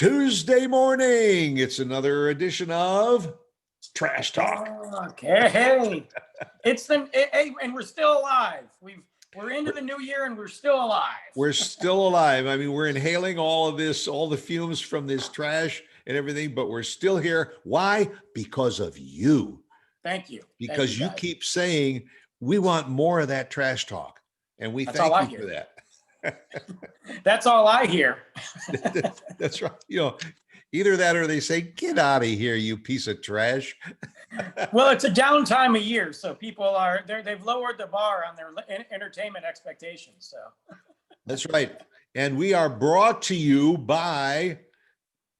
Tuesday morning. It's another edition of Trash Talk. Okay. And we're still alive. We're into the new year and we're still alive. We're still alive. I mean, we're inhaling all of this, all the fumes from this trash and everything, but we're still here. Why? Because of you. Thank you. Because you keep saying we want more of that trash talk. And we thank you for that. That's all I hear. That's right. You know, either that or they say, get out of here, you piece of trash. Well, it's a downtime of year, so people they've lowered the bar on their entertainment expectations. So that's right. And we are brought to you by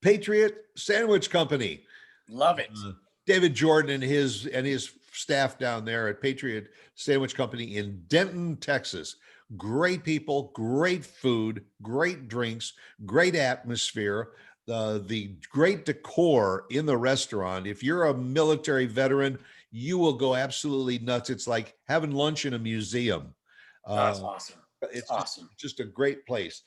Patriot Sandwich Company. Love it. David Jordan and his staff down there at Patriot Sandwich Company in Denton, Texas. Great people, great food, great drinks, great atmosphere, the great decor in the restaurant. If you're a military veteran, you will go absolutely nuts. It's like having lunch in a museum. That's awesome. It's awesome. Just a great place.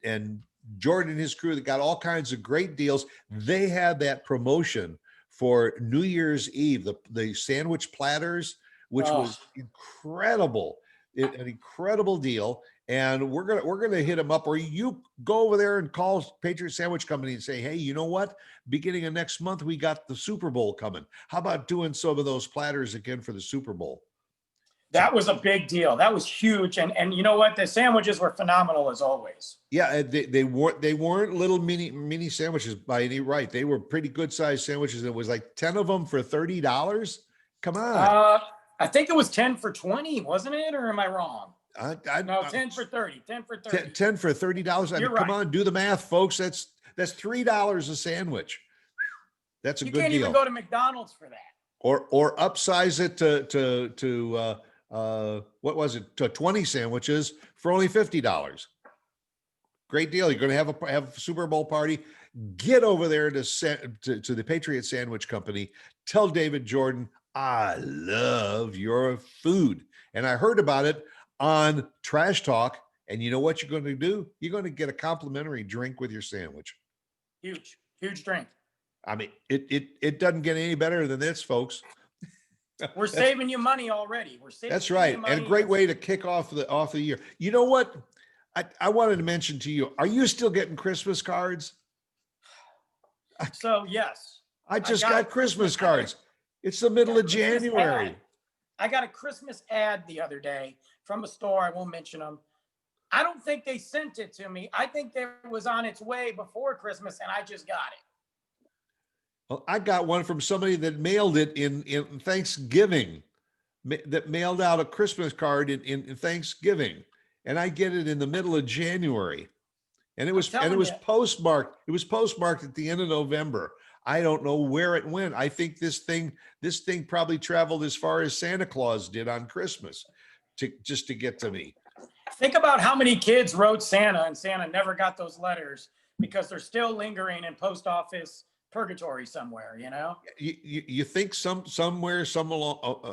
And Jordan and his crew, that got all kinds of great deals. They had that promotion for New Year's Eve, the sandwich platters, which was incredible. An incredible deal, and we're gonna hit them up, or you go over there and call Patriot Sandwich Company and say, hey, you know what, beginning of next month we got the Super Bowl coming. How about doing some of those platters again for the Super Bowl? That was a big deal. That was huge. And you know what, the sandwiches were phenomenal as always. Yeah, they weren't little mini sandwiches by any right. They were pretty good sized sandwiches. It was like 10 of them for $30. Come on. I think it was 10 for 20, wasn't it? Or am I wrong? No, 10 for 30. 10 for 30. 10 for $30. I mean, come on, do the math, folks. That's $3 a sandwich. That's a good deal. You can't even go to McDonald's for that. Or upsize it to what was it? To 20 sandwiches for only $50. Great deal. You're going to have a Super Bowl party. Get over there to the Patriot Sandwich Company. Tell David Jordan, I love your food. And I heard about it on Trash Talk. And you know what you're going to do? You're going to get a complimentary drink with your sandwich. Huge drink. I mean, it doesn't get any better than this, folks. We're saving you money already. That's right. And a great way to kick off the year. You know what? I wanted to mention to you, are you still getting Christmas cards? So, yes. I just got Christmas cards. It's the middle of January. I got a Christmas ad the other day from a store. I won't mention them. I don't think they sent it to me. I think it was on its way before Christmas, and I just got it. Well, I got one from somebody that mailed it in Thanksgiving, that mailed out a Christmas card in Thanksgiving, and I get it in the middle of January, and it was postmarked. It was postmarked at the end of November. I don't know where it went. I think this thing probably traveled as far as Santa Claus did on Christmas just to get to me. Think about how many kids wrote Santa and Santa never got those letters because they're still lingering in post office purgatory somewhere, you know? You think somewhere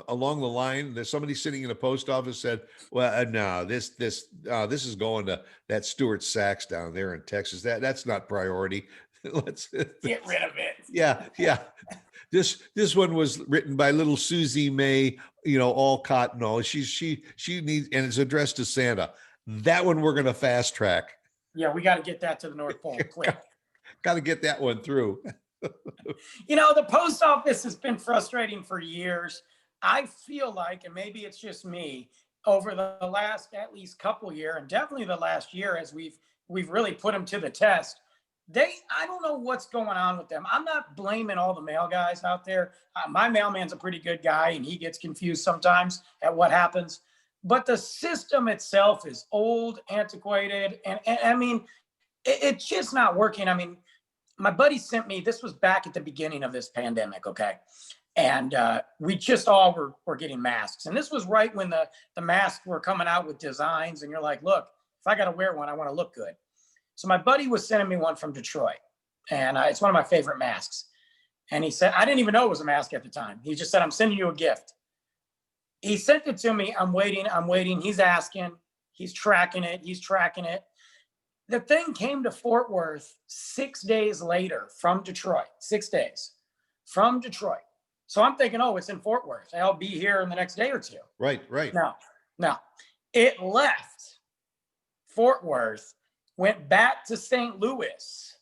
along the line there's somebody sitting in a post office said, well, no, this is going to that Stuart Sax down there in Texas. That's not priority. Let's get rid of it. Yeah. This one was written by little Susie May, all cotton. No, she needs, and it's addressed to Santa. That one we're going to fast track. Yeah, we got to get that to the North Pole quick. Got to get that one through. The post office has been frustrating for years. I feel like, and maybe it's just me, over the last at least couple year, and definitely the last year, as we've really put them to the test. I don't know what's going on with them. I'm not blaming all the mail guys out there. My mailman's a pretty good guy, and he gets confused sometimes at what happens. But the system itself is old, antiquated, and I mean, it's just not working. I mean, my buddy sent me, this was back at the beginning of this pandemic, okay? And we just all were getting masks. And this was right when the masks were coming out with designs, and you're like, look, if I got to wear one, I want to look good. So my buddy was sending me one from Detroit, and it's one of my favorite masks. And he said, I didn't even know it was a mask at the time. He just said, I'm sending you a gift. He sent it to me. I'm waiting. He's asking, he's tracking it. The thing came to Fort Worth 6 days later from Detroit, 6 days from Detroit. So I'm thinking, oh, it's in Fort Worth. I'll be here in the next day or two. Right, right. No, it left Fort Worth, went back to St. Louis,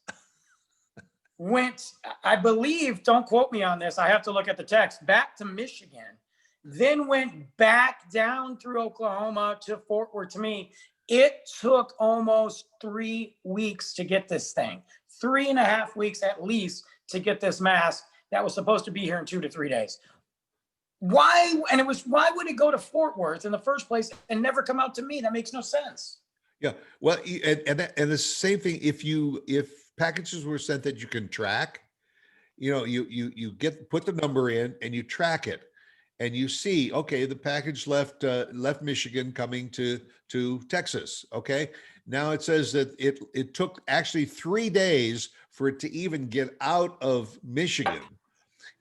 went, I believe, don't quote me on this, I have to look at the text, back to Michigan, then went back down through Oklahoma to Fort Worth. To me, it took almost 3 weeks to get this thing, 3.5 weeks at least to get this mask that was supposed to be here in 2 to 3 days. Why? And it was, why would it go to Fort Worth in the first place and never come out to me? That makes no sense. Yeah. Well, and the same thing, if packages were sent that you can track, you put the number in and you track it, and you see, okay, the package left Michigan coming to Texas. Okay. Now it says that it took actually 3 days for it to even get out of Michigan,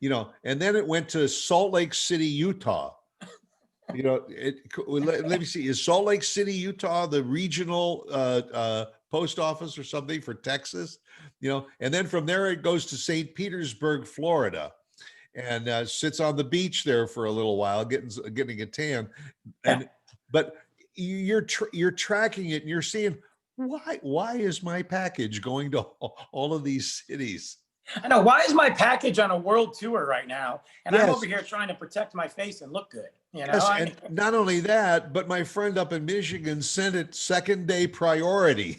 and then it went to Salt Lake City, Utah. Let me see. Is Salt Lake City, Utah, the regional post office or something for Texas? And then from there it goes to St. Petersburg, Florida, and sits on the beach there for a little while, getting a tan. But you're tracking it, and you're seeing why is my package going to all of these cities? I know. Why is my package on a world tour right now? And Yes. I'm over here trying to protect my face and look good. Yes, and not only that, but my friend up in Michigan sent it second day priority.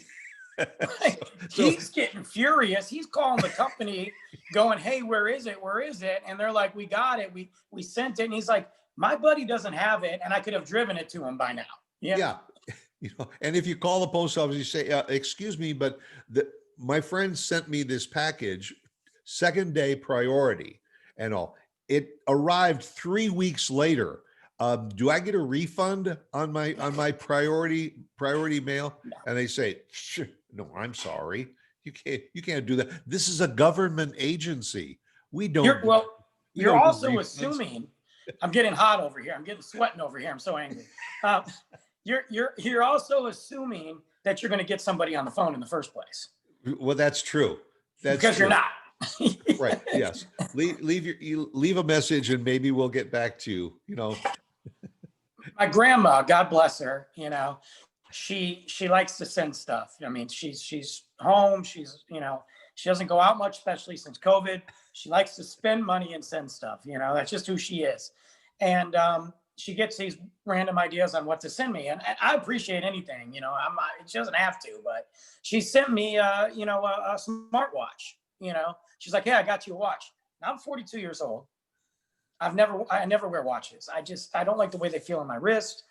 He's getting furious. He's calling the company going, hey, where is it? Where is it? And they're like, we got it. We sent it. And he's like, my buddy doesn't have it, and I could have driven it to him by now. Yeah. And if you call the post office, you say, excuse me, but my friend sent me this package, second day priority and all. It arrived 3 weeks later. Do I get a refund on my priority mail? No. And they say, no, I'm sorry. You can't do that. This is a government agency. We don't. You're also assuming, I'm getting hot over here. I'm getting sweating over here. I'm so angry. You're also assuming that you're going to get somebody on the phone in the first place. Well, that's true. Because you're not. Right. Yes. Leave a message and maybe we'll get back to you. My grandma, God bless her, she likes to send stuff. I mean, she's home. She's, she doesn't go out much, especially since COVID. She likes to spend money and send stuff. That's just who she is. And she gets these random ideas on what to send me. And I appreciate anything, she doesn't have to, but she sent me, a smartwatch. She's like, hey, I got you a watch. Now I'm 42 years old. I never wear watches. I don't like the way they feel on my wrist.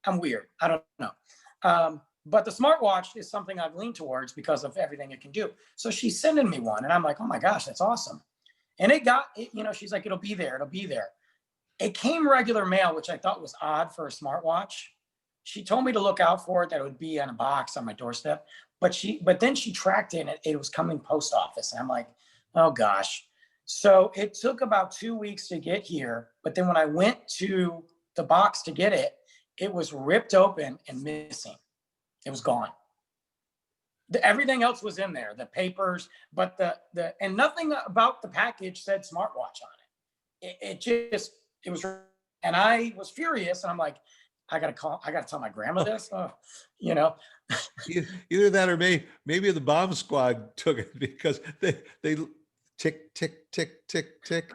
I'm weird. I don't know. But the smartwatch is something I've leaned towards because of everything it can do. So she's sending me one, and I'm like, oh my gosh, that's awesome. And she's like, it'll be there. It'll be there. It came regular mail, which I thought was odd for a smartwatch. She told me to look out for it, that it would be in a box on my doorstep. But then she tracked it, and it was coming post office. And I'm like, oh gosh. So it took about 2 weeks to get here. But then when I went to the box to get it, it was ripped open and missing. It was gone. Everything else was in there, the papers, but and nothing about the package said smartwatch on it. It was, and I was furious. And I'm like, I got to tell my grandma this, Either that or maybe the bomb squad took it because they tick, tick, tick, tick, tick.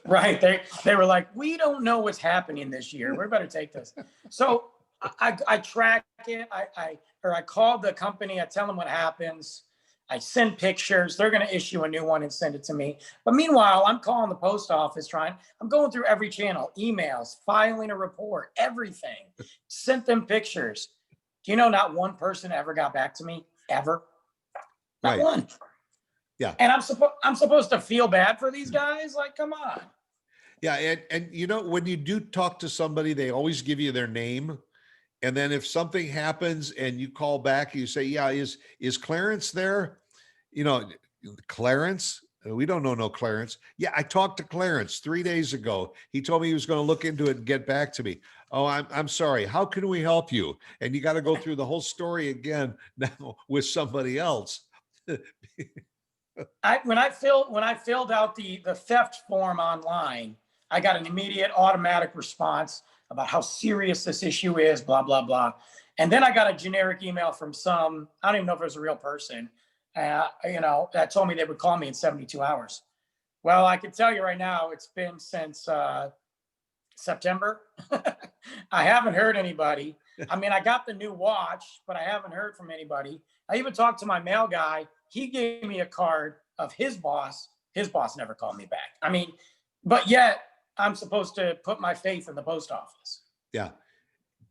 Right. They were like, we don't know what's happening this year. We better take this. So I track it. I call the company. I tell them what happens. I send pictures. They're going to issue a new one and send it to me. But meanwhile, I'm calling the post office I'm going through every channel, emails, filing a report, everything. Sent them pictures. Do you know not one person ever got back to me? Ever? Not one. Yeah. And I'm supposed to feel bad for these guys? Like, come on. Yeah. And when you do talk to somebody, they always give you their name. And then if something happens and you call back, you say, yeah, is Clarence there? Clarence, We don't know no Clarence. Yeah, I talked to Clarence 3 days ago. He told me he was going to look into it and get back to me. Oh, I'm sorry. How can we help you? And you got to go through the whole story again now with somebody else. When I filled out the theft form online, I got an immediate automatic response about how serious this issue is, blah blah blah. And then I got a generic email from some, I don't even know if it was a real person, that told me they would call me in 72 hours. Well, I can tell you right now, it's been since September. I haven't heard anybody. I mean, I got the new watch, but I haven't heard from anybody. I even talked to my mail guy. He gave me a card of his boss. His boss never called me back. I mean, but yet I'm supposed to put my faith in the post office. Yeah.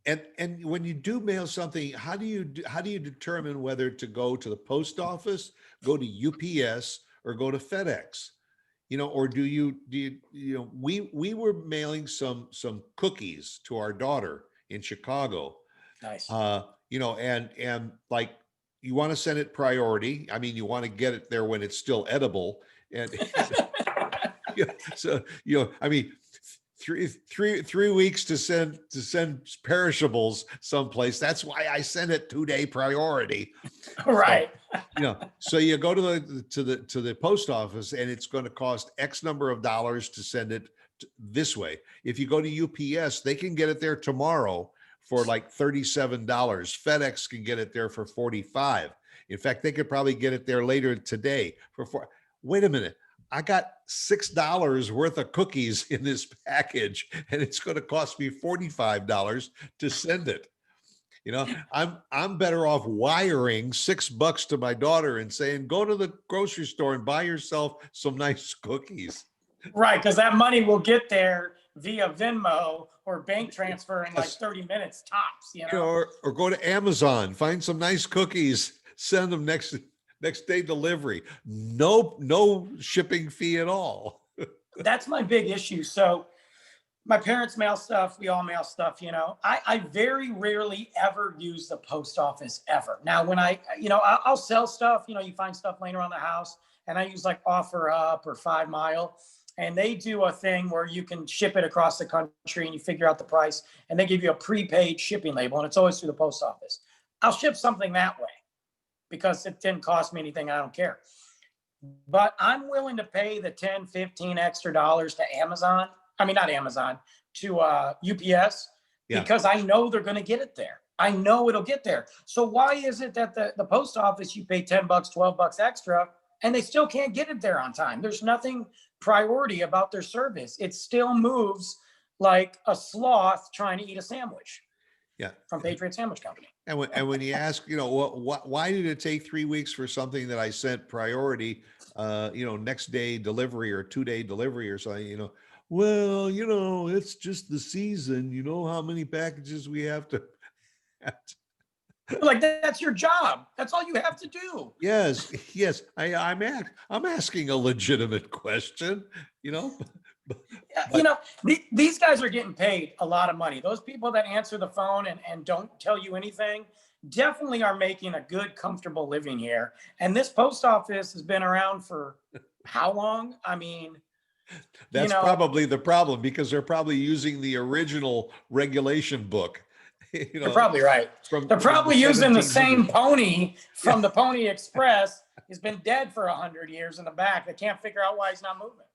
And when you do mail something, how do you determine whether to go to the post office, go to UPS, or go to FedEx? Or do you we were mailing some cookies to our daughter in Chicago. Nice. And like, you want to send it priority. I mean, you want to get it there when it's still edible. And so, I mean, 3 weeks to send perishables someplace. That's why I send it 2-day priority. Right. So you go to the post office, and it's going to cost X number of dollars to send it this way. If you go to UPS, they can get it there tomorrow for like $37. FedEx can get it there for $45. In fact, they could probably get it there later today for wait a minute. I got $6 worth of cookies in this package, and it's going to cost me $45 to send it. I'm better off wiring $6 to my daughter and saying, go to the grocery store and buy yourself some nice cookies. Right, because that money will get there via Venmo or bank transfer in like 30 minutes tops. Or go to Amazon, find some nice cookies, send them next day delivery. No shipping fee at all. That's my big issue. So my parents mail stuff. We all mail stuff. I very rarely ever use the post office ever. Now, when I'll sell stuff. You find stuff laying around the house, and I use like Offer Up or 5 Mile, and they do a thing where you can ship it across the country, and you figure out the price, and they give you a prepaid shipping label, and it's always through the post office. I'll ship something that way because it didn't cost me anything. I don't care. But I'm willing to pay the 10, 15 extra dollars to Amazon. I mean, not Amazon, to UPS, because I know they're going to get it there. I know it'll get there. So why is it that the post office, you pay $10, $12 extra, and they still can't get it there on time? There's nothing priority about their service. It still moves like a sloth trying to eat a sandwich. Yeah. From Patriot Sandwich Company. And when you ask, why did it take 3 weeks for something that I sent priority, next day delivery or 2-day delivery or something, well, it's just the season. You know how many packages we have to. Like, that's your job. That's all you have to do. Yes. I'm asking a legitimate question, These guys are getting paid a lot of money. Those people that answer the phone and don't tell you anything definitely are making a good, comfortable living here. And this post office has been around for how long? I mean, that's probably the problem, because they're probably using the original regulation book. You're probably right. They're probably using the same pony from the Pony Express. He's been dead for 100 years in the back. They can't figure out why he's not moving.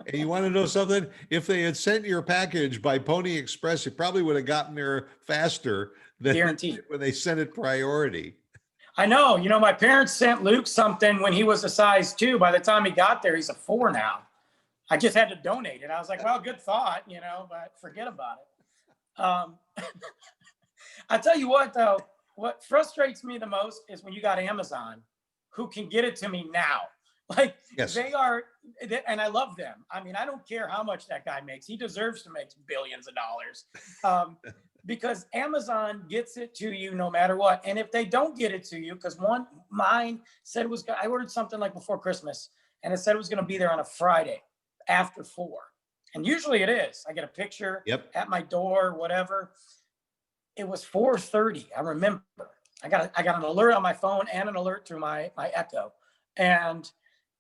And you want to know something? If they had sent your package by Pony Express, it probably would have gotten there faster than Guaranteed. When they sent it priority. I know. My parents sent Luke something when he was a size 2. By the time he got there, he's a 4 now. I just had to donate it. I was like, well, good thought, but forget about it. I tell you what, though, what frustrates me the most is when you got Amazon, who can get it to me now. Like, yes. They are, and I love them. I mean, I don't care how much that guy makes. He deserves to make billions of dollars, because Amazon gets it to you no matter what. And if they don't get it to you, because mine said I ordered something like before Christmas, and it said it was going to be there on a Friday after 4. And usually it is. I get a picture at my door, whatever. It was 4:30. I remember. I got an alert on my phone and an alert through my Echo. And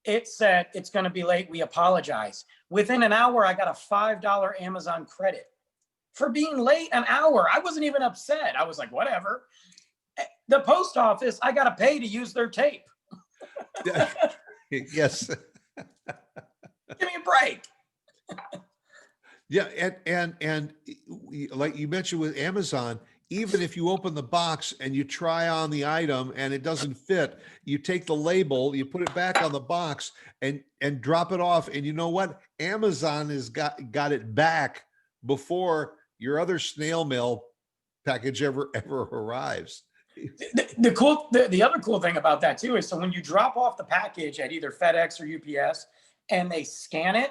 it said, it's going to be late. We apologize. Within an hour, I got a $5 Amazon credit for being late an hour. I wasn't even upset. I was like, whatever. The post office, I got to pay to use their tape. Yes. Give me a break. Yeah, and like you mentioned with Amazon, even if you open the box and you try on the item and it doesn't fit, you take the label, you put it back on the box and drop it off. And you know what? Amazon has got it back before your other snail mail package ever arrives. The other cool thing about that too is, so when you drop off the package at either FedEx or UPS and they scan it,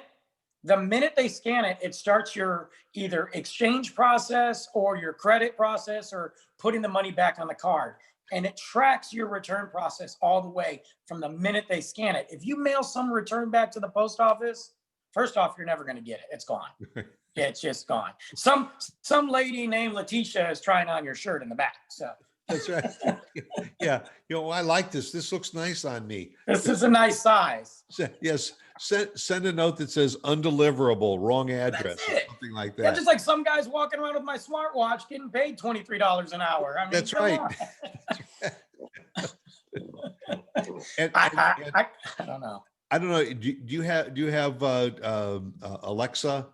the minute they scan it, it starts your either exchange process or your credit process or putting the money back on the card. And it tracks your return process all the way from the minute they scan it. If you mail some return back to the post office, first off, you're never going to get it. It's gone. It's just gone. Some lady named Letitia is trying on your shirt in the back. So that's right. Yeah. You know, I like this. This looks nice on me. This is a nice size. Yes. Send a note that says undeliverable, wrong address, or something like that. Yeah, just like some guys walking around with my smartwatch getting paid $23 an hour. I mean, that's right. I don't know. I don't know. Do you have Alexa?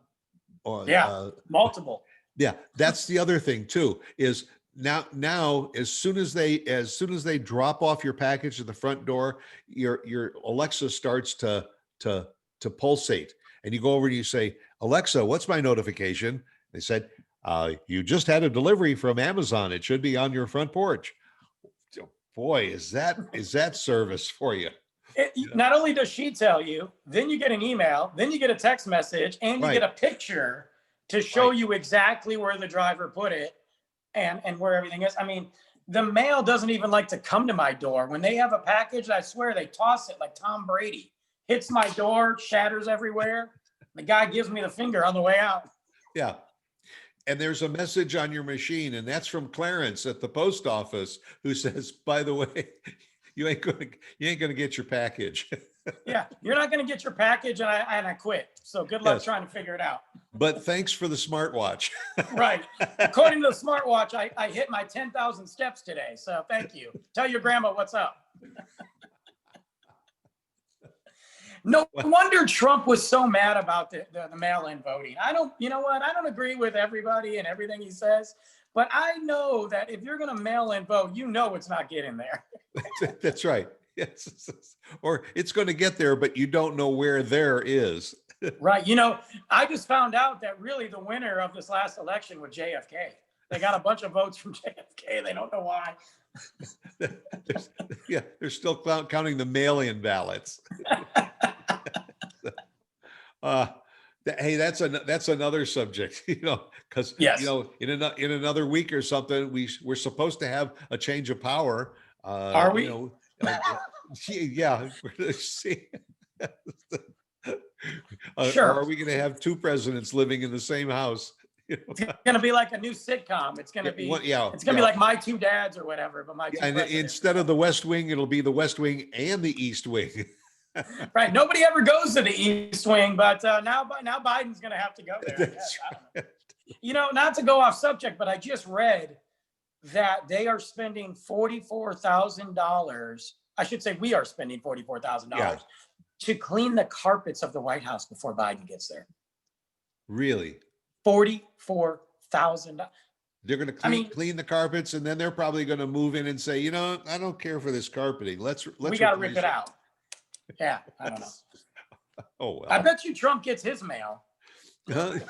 Or, yeah, multiple. Yeah, that's the other thing too. Is now as soon as they drop off your package at the front door, your Alexa starts to pulsate, and you go over and you say, Alexa, what's my notification? They said, you just had a delivery from Amazon. It should be on your front porch. Boy, is that service for you. Not only does she tell you, then you get an email, then you get a text message, and you get a picture to show you exactly where the driver put it and where everything is. I mean, the mail doesn't even like to come to my door. When they have a package, I swear they toss it like Tom Brady. Hits my door, shatters everywhere. The guy gives me the finger on the way out. Yeah. And there's a message on your machine, and that's from Clarence at the post office, who says, by the way, you ain't gonna get your package. Yeah, you're not gonna get your package, and I quit. So good luck trying to figure it out. But thanks for the smartwatch. Right. According to the smartwatch, I hit my 10,000 steps today. So thank you. Tell your grandma what's up. No wonder Trump was so mad about the mail-in voting. You know what? I don't agree with everybody and everything he says, but I know that if you're going to mail-in vote, you know it's not getting there. That's right. Yes. Or it's going to get there, but you don't know where there is. Right. You know, I just found out that really the winner of this last election was JFK. They got a bunch of votes from JFK. They don't know why. They're still counting the mail-in ballots. Hey, that's another subject, because in another week or something, we're supposed to have a change of power. Are we? Yeah, we're gonna see. Sure. Are we going to have two presidents living in the same house? It's going to be like a new sitcom. It's going to be it's going to be like My Two Dads or whatever, but my two and instead of the West Wing, it'll be the West Wing and the East Wing. Right. Nobody ever goes to the East Wing, but now Biden's going to have to go there. Right. Not to go off subject, but I just read that they are spending $44,000. I should say we are spending $44,000 to clean the carpets of the White House before Biden gets there. Really? $44,000. They're going to clean the carpets, and then they're probably going to move in and say, I don't care for this carpeting. We got to rip it out. Yeah, I don't know. Oh, well. I bet you Trump gets his mail. Because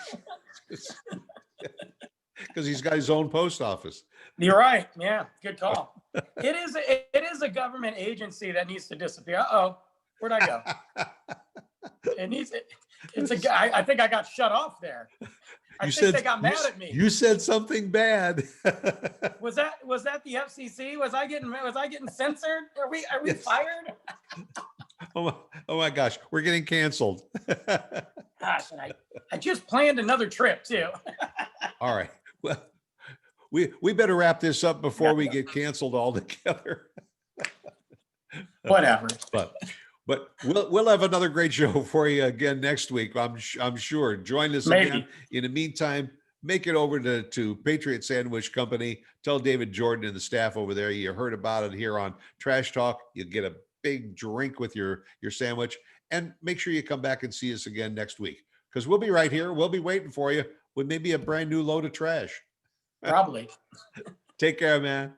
he's got his own post office. You're right. Yeah, good call. It is a government agency that needs to disappear. Uh-oh, where'd I go? It's a guy. I think I got shut off there. I think they got mad at me. You said something bad. Was that the FCC? Was I getting censored? Are we fired? Oh my gosh, we're getting canceled. Gosh, and I just planned another trip too. All right. Well, we better wrap this up before we get canceled altogether. Whatever. But But we'll have another great show for you again next week. I'm sure. Join us Maybe. again. In the meantime, make it over to Patriot Sandwich Company. Tell David Jordan and the staff over there you heard about it here on Trash Talk. You get a big drink with your sandwich, and make sure you come back and see us again next week, because we'll be right here. We'll be waiting for you with maybe a brand new load of trash. Probably. Take care, man.